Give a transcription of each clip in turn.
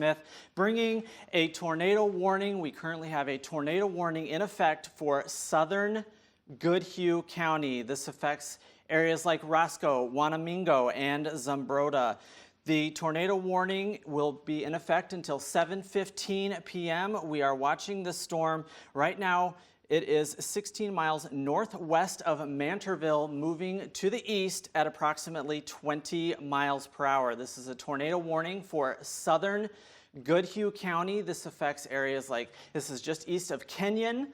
Smith, bringing a tornado warning. We currently have a tornado warning in effect for southern Goodhue County. This affects areas like Roscoe, Wanamingo, and Zumbrota. The tornado warning will be in effect until 7:15 p.m. We are watching the storm right now. It is 16 miles northwest of Mantorville, moving to the east at approximately 20 miles per hour. This is a tornado warning for southern Goodhue County. This affects areas like, this is just east of Kenyon.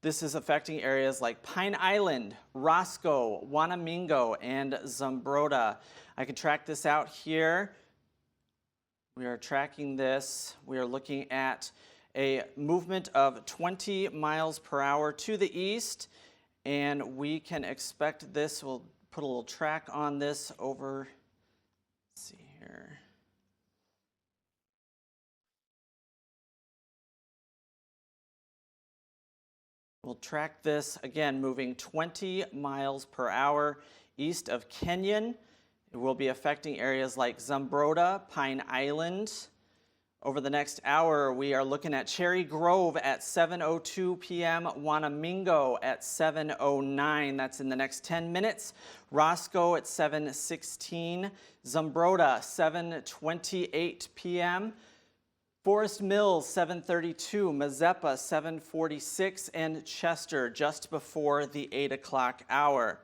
This is affecting areas like Pine Island, Roscoe, Wanamingo, and Zumbrota. I can track this out here. We are tracking this. We are looking at a movement of 20 miles per hour to the east, and we can expect this. We'll put a little track on this over, let's see here. We'll track this again, moving 20 miles per hour east of Kenyon. It will be affecting areas like Zumbrota, Pine Island. Over the next hour, we are looking at Cherry Grove at 7:02 p.m., Wanamingo at 7:09. That's in the next 10 minutes. Roscoe at 7:16. Zumbrota, 7:28 p.m. Forest Mills, 7:32. Mazeppa, 7:46. And Chester, just before the 8 o'clock hour.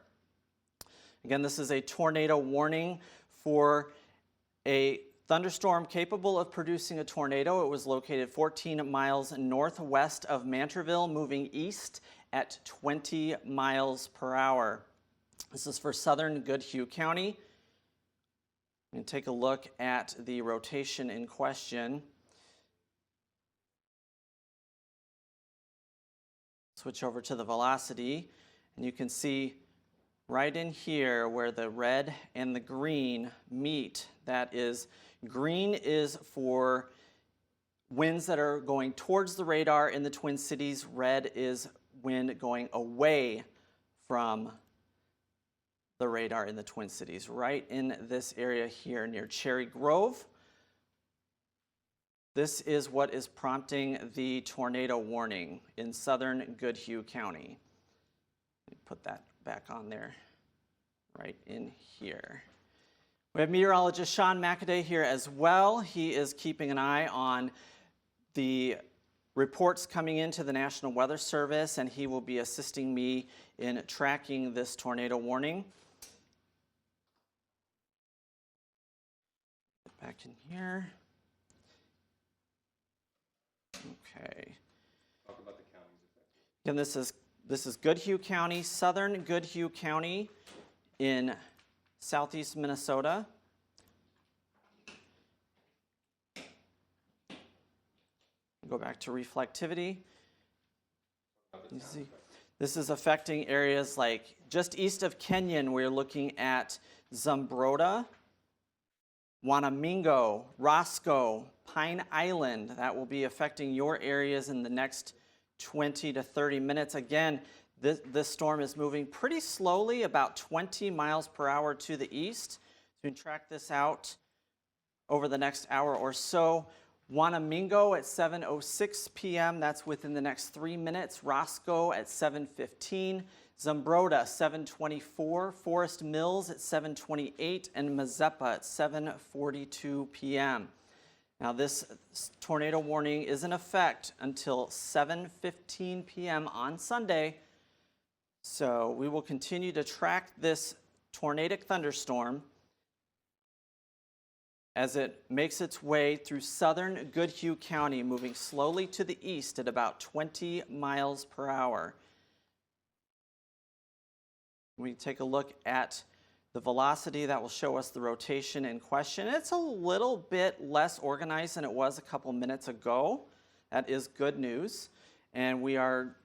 Again, this is a tornado warning for a thunderstorm capable of producing a tornado. It was located 14 miles northwest of Mantorville, moving east at 20 miles per hour. This is for southern Goodhue County. We can take a look at the rotation in question. Switch over to the velocity, and you can see right in here where the red and the green meet. That is, green is for winds that are going towards the radar in the Twin Cities. Red is wind going away from the radar in the Twin Cities. Right in this area here near Cherry Grove. This is what is prompting the tornado warning in southern Goodhue County. Let me put that back on there, right in here. We have meteorologist Sean McAday here as well. He is keeping an eye on the reports coming into the National Weather Service, and he will be assisting me in tracking this tornado warning. Get back in here. Okay. Talk about the counties affected. Again, this is Goodhue County, southern Goodhue County in southeast Minnesota. Go back to reflectivity. You see, this is affecting areas like just east of Kenyon. We're looking at Zumbrota, Wanamingo, Roscoe, Pine Island. That will be affecting your areas in the next 20 to 30 minutes. Again, this storm is moving pretty slowly, about 20 miles per hour to the east. So you can track this out over the next hour or so. Wanamingo at 7:06 p.m. That's within the next 3 minutes. Roscoe at 7:15. Zumbrota, 7:24. Forest Mills at 7:28. And Mazeppa at 7:42 p.m. Now, this tornado warning is in effect until 7:15 p.m. on Sunday. So we will continue to track this tornadic thunderstorm as it makes its way through southern Goodhue County, moving slowly to the east at about 20 miles per hour. We take a look at the velocity. That will show us the rotation in question. It's a little bit less organized than it was a couple minutes ago. That is good news. And we are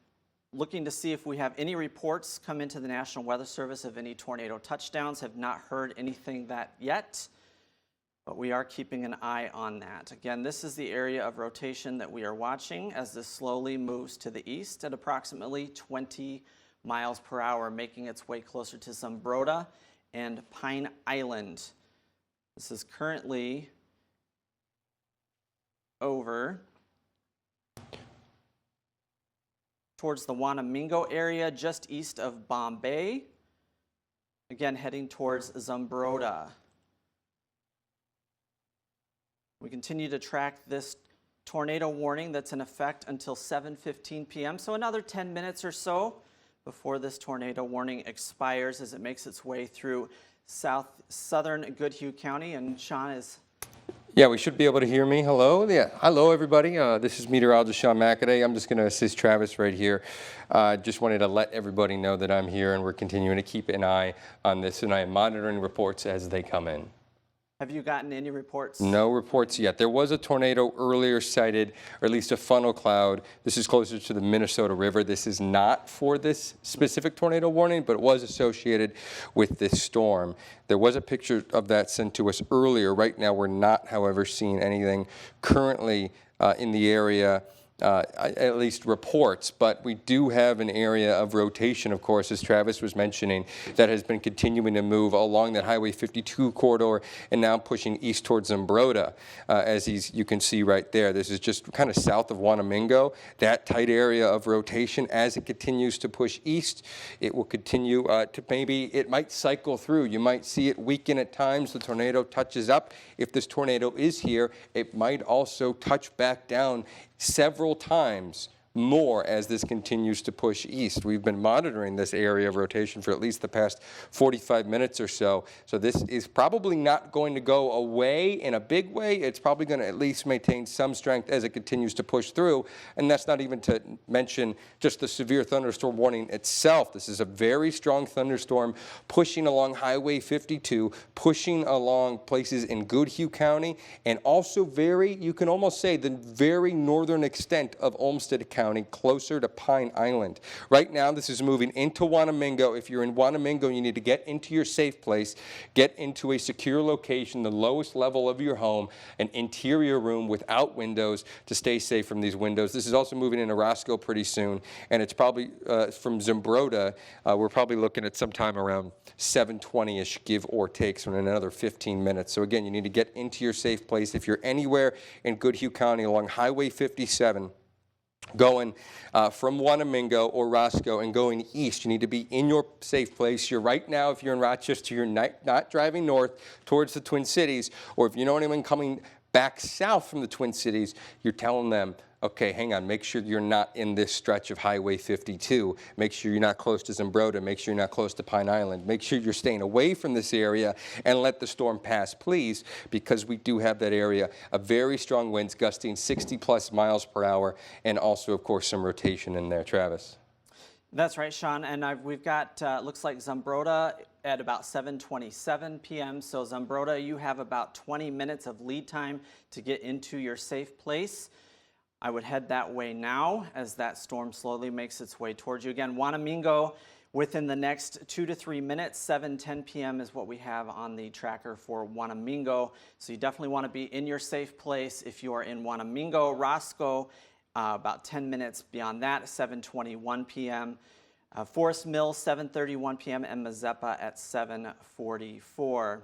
looking to see if we have any reports come into the National Weather Service of any tornado touchdowns. Have not heard anything that yet, but we are keeping an eye on that. Again, this is the area of rotation that we are watching as this slowly moves to the east at approximately 20 miles per hour, making its way closer to Zumbrota and Pine Island. This is currently over towards the Wanamingo area, just east of Bombay. Again, heading towards Zumbrota. We continue to track this tornado warning that's in effect until 7:15 p.m. So another 10 minutes or so before this tornado warning expires as it makes its way through southern Goodhue County. And Sean is... Yeah, we should be able to hear me. Hello. Yeah, hello everybody. This is meteorologist Sean McAday. I'm just going to assist Travis right here. Just wanted to let everybody know that I'm here and we're continuing to keep an eye on this, and I am monitoring reports as they come in. Have you gotten any reports? No reports yet. There was a tornado earlier sighted, or at least a funnel cloud. This is closer to the Minnesota River. This is not for this specific tornado warning, but it was associated with this storm. There was a picture of that sent to us earlier. Right now, we're not, however, seeing anything currently in the area. At least reports, but we do have an area of rotation, of course, as Travis was mentioning, that has been continuing to move along that Highway 52 corridor and now pushing east towards Zumbrota, as you can see right there. This is just kind of south of Wanamingo, that tight area of rotation. As it continues to push east, it will continue to maybe, it might cycle through. You might see it weaken at times. The tornado touches up. If this tornado is here, it might also touch back down several times more as this continues to push east. We've been monitoring this area of rotation for at least the past 45 minutes or so. So this is probably not going to go away in a big way. It's probably going to at least maintain some strength as it continues to push through. And that's not even to mention just the severe thunderstorm warning itself. This is a very strong thunderstorm pushing along Highway 52, pushing along places in Goodhue County, and also very, you can almost say, the very northern extent of Olmsted County, closer to Pine Island. Right now, this is moving into Wanamingo. If you're in Wanamingo, you need to get into your safe place, get into a secure location, the lowest level of your home, an interior room without windows to stay safe from these windows. This is also moving into Roscoe pretty soon, and it's probably from Zumbrota, we're probably looking at sometime around 7:20-ish, give or take, so in another 15 minutes. So again, you need to get into your safe place. If you're anywhere in Goodhue County along Highway 57, going from Wanamingo or Roscoe and going east, you need to be in your safe place. You're right now, if you're in Rochester, you're not driving north towards the Twin Cities, or if you know anyone coming back south from the Twin Cities, you're telling them, okay, hang on, make sure you're not in this stretch of Highway 52. Make sure you're not close to Zumbrota. Make sure you're not close to Pine Island. Make sure you're staying away from this area and let the storm pass, please, because we do have that area of very strong winds gusting 60+ miles per hour, and also, of course, some rotation in there. Travis. That's right, Sean, and we've got, looks like Zumbrota at about 7:27 p.m. So Zumbrota, you have about 20 minutes of lead time to get into your safe place. I would head that way now as that storm slowly makes its way towards you. Again, Wanamingo within the next 2 to 3 minutes, 7:10 p.m. is what we have on the tracker for Wanamingo. So you definitely want to be in your safe place if you are in Wanamingo. Roscoe, about 10 minutes beyond that, 7:21 p.m. Forest Mills, 7:31 p.m. and Mazeppa at 7:44.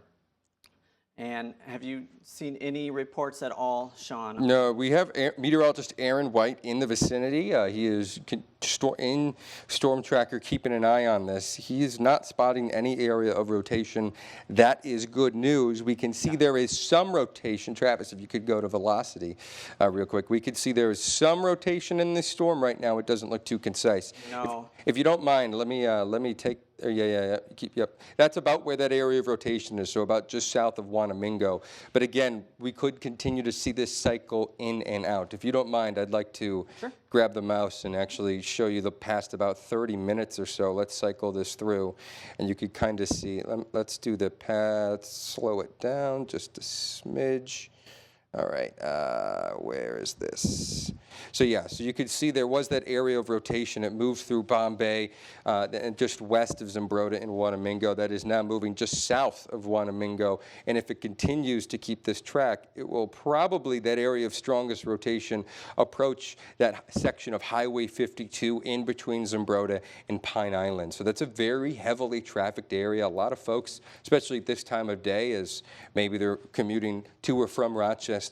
And have you seen any reports at all, Sean? No, we have meteorologist Aaron White in the vicinity. He is in Storm Tracker keeping an eye on this. He is not spotting any area of rotation. That is good news. We can see there is some rotation. Travis, if you could go to velocity real quick. We could see there is some rotation in this storm right now. It doesn't look too concise. No. If you don't mind, let me take. Yep. That's about where that area of rotation is, so about just south of Wanamingo. But again, we could continue to see this cycle in and out. If you don't mind, I'd like to grab the mouse and actually show you the past about 30 minutes or so. Let's cycle this through, and you could kind of see. Let's do the path, slow it down just a smidge. All right, where is this? So yeah, so you could see there was that area of rotation. It moved through Bombay and just west of Zumbrota in Wanamingo. That is now moving just south of Wanamingo. And if it continues to keep this track, it will probably, that area of strongest rotation, approach that section of Highway 52 in between Zumbrota and Pine Island. So that's a very heavily trafficked area. A lot of folks, especially at this time of day, as maybe they're commuting to or from Rochester,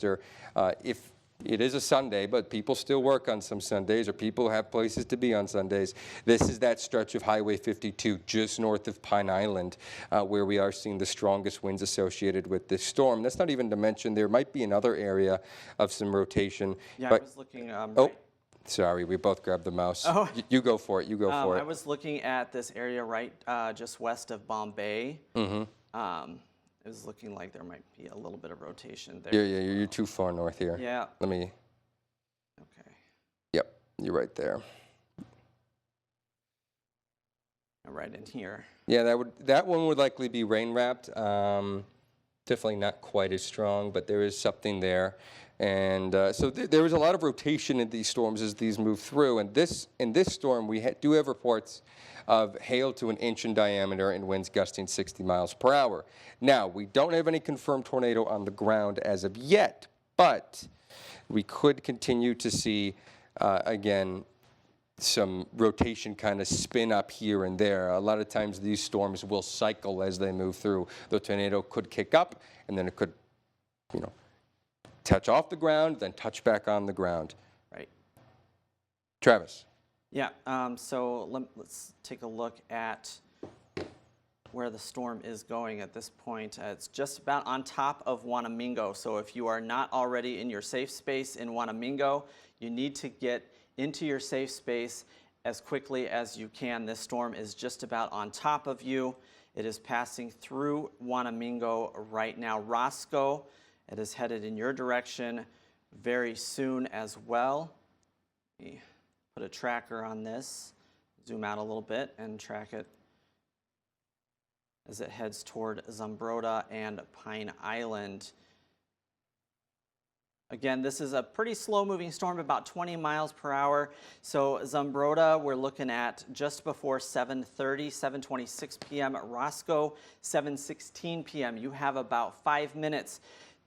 if it is a Sunday, but people still work on some Sundays, or people have places to be on Sundays. This is that stretch of Highway 52 just north of Pine Island, where we are seeing the strongest winds associated with this storm. That's not even to mention there might be another area of some rotation. Yeah, but, I was looking. oh, sorry, we both grabbed the mouse. Oh. You go for it. You go for it. I was looking at this area right just west of Bombay. It was looking like there might be a little bit of rotation there. Yeah, you're too far north here. Yeah. Let me. Okay. Yep, you're right there. Right in here. Yeah, that one would likely be rain wrapped. Definitely not quite as strong, but there is something there. And so there was a lot of rotation in these storms as these move through. And in this storm, we do have reports of hail to 1 inch in diameter and winds gusting 60 miles per hour. Now, we don't have any confirmed tornado on the ground as of yet, but we could continue to see, again, some rotation kind of spin up here and there. A lot of times these storms will cycle as they move through. The tornado could kick up, and then it could, touch off the ground, then touch back on the ground. Right. Travis. Yeah, so let's take a look at where the storm is going at this point. It's just about on top of Wanamingo. So if you are not already in your safe space in Wanamingo, you need to get into your safe space as quickly as you can. This storm is just about on top of you. It is passing through Wanamingo right now. Roscoe, it is headed in your direction very soon as well. Let me put a tracker on this, zoom out a little bit and track it as it heads toward Zumbrota and Pine Island. Again, this is a pretty slow-moving storm, about 20 miles per hour. So Zumbrota, we're looking at just before 7:30, 7:26 p.m. Roscoe, 7:16 p.m. You have about 5 minutes.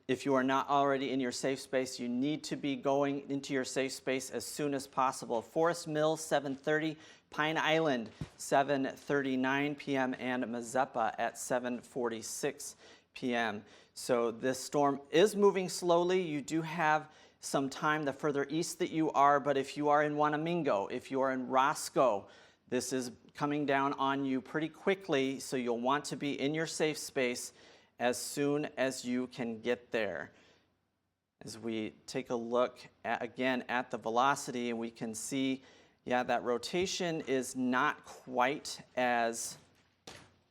If you are not already in your safe space, you need to be going into your safe space as soon as possible. Forest Mills, 7:30. Pine Island, 7:39 p.m. and Mazeppa at 7:46 p.m. So this storm is moving slowly. You do have some time the further east that you are, but if you are in Wanamingo, if you are in Roscoe, this is coming down on you pretty quickly, so you'll want to be in your safe space as soon as you can get there. As we take a look again at the velocity, and we can see, yeah, that rotation is not quite as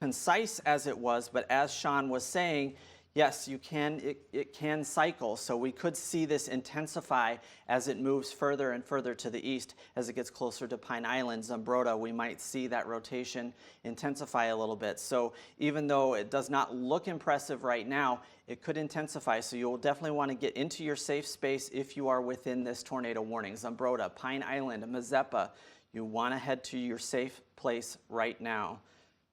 concise as it was, but as Sean was saying, yes, you can. It can cycle, so we could see this intensify as it moves further and further to the east. As it gets closer to Pine Island, Zumbrota, we might see that rotation intensify a little bit. So even though it does not look impressive right now, it could intensify. So you'll definitely want to get into your safe space if you are within this tornado warning. Zumbrota, Pine Island, Mazeppa, you want to head to your safe place right now.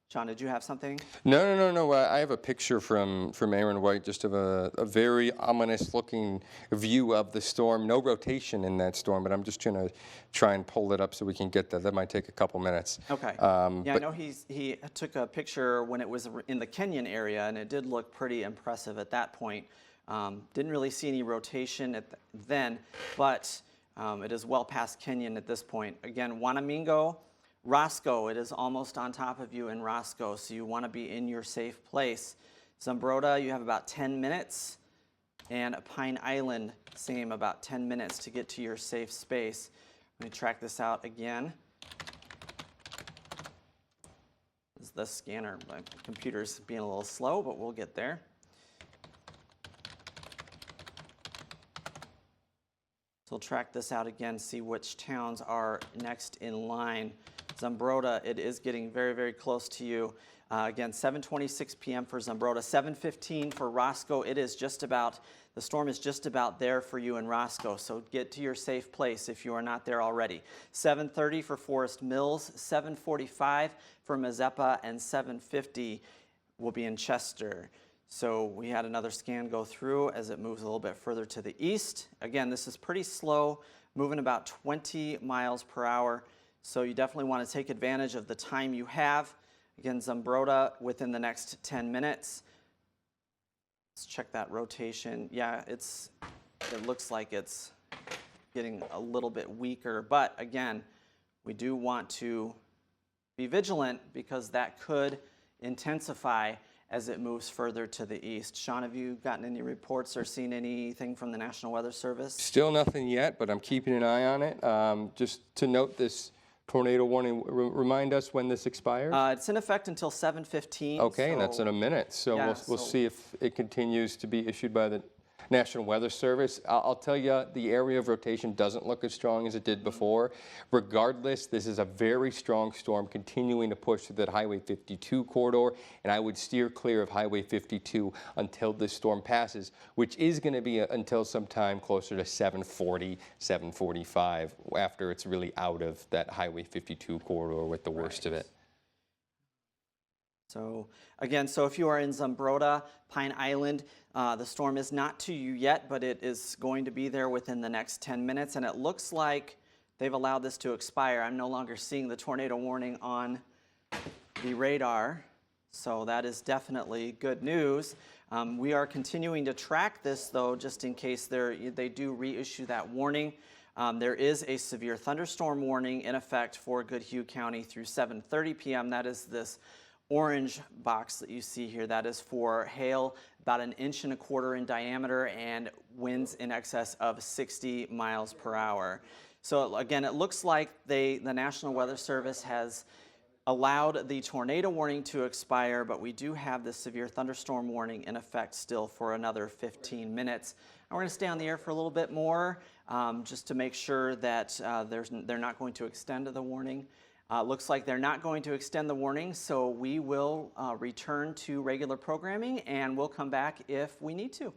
John, did you have something? No. I have a picture from Aaron White, just of a very ominous-looking view of the storm. No rotation in that storm, but I'm just trying to pull it up so we can get that. That might take a couple minutes. Okay. Yeah, I know he took a picture when it was in the Kenyon area, and it did look pretty impressive at that point. Didn't really see any rotation then, but it is well past Kenyon at this point. Again, Wanamingo, Roscoe, it is almost on top of you in Roscoe, so you want to be in your safe place. Zumbrota, you have about 10 minutes, and Pine Island, same, about 10 minutes to get to your safe space. Let me track this out again. This is the scanner. My computer's being a little slow, but we'll get there. So we'll track this out again, see which towns are next in line. Zumbrota, it is getting very, very close to you. Again, 7:26 p.m. for Zumbrota, 7:15 for Roscoe. It is just about, the storm is just about there for you in Roscoe, so get to your safe place if you are not there already. 7:30 for Forest Mills, 7:45 for Mazeppa, and 7:50 will be in Chester. So we had another scan go through as it moves a little bit further to the east. Again, this is pretty slow, moving about 20 miles per hour. So you definitely want to take advantage of the time you have. Again, Zumbrota within the next 10 minutes. Let's check that rotation. Yeah, it looks like it's getting a little bit weaker. But again, we do want to be vigilant because that could intensify as it moves further to the east. Sean, have you gotten any reports or seen anything from the National Weather Service? Still nothing yet, but I'm keeping an eye on it. Just to note, this tornado warning, remind us when this expires? It's in effect until 7:15. Okay, and that's in a minute. So yeah, we'll see if it continues to be issued by the National Weather Service. I'll tell you, the area of rotation doesn't look as strong as it did before. Regardless, this is a very strong storm continuing to push through that Highway 52 corridor, and I would steer clear of Highway 52 until this storm passes, which is going to be until sometime closer to 7:40, 7:45, after it's really out of that Highway 52 corridor with the worst of it. So again, so if you are in Zumbrota, Pine Island, the storm is not to you yet, but it is going to be there within the next 10 minutes. And it looks like they've allowed this to expire. I'm no longer seeing the tornado warning on the radar. So that is definitely good news. We are continuing to track this, though, just in case they do reissue that warning. There is a severe thunderstorm warning in effect for Goodhue County through 7:30 p.m. That is this orange box that you see here. That is for hail about 1.25 inches in diameter and winds in excess of 60 miles per hour. So again, it looks like the National Weather Service has allowed the tornado warning to expire, but we do have the severe thunderstorm warning in effect still for another 15 minutes. And we're going to stay on the air for a little bit more just to make sure that they're not going to extend the warning. Looks like they're not going to extend the warning, so we will return to regular programming and we'll come back if we need to.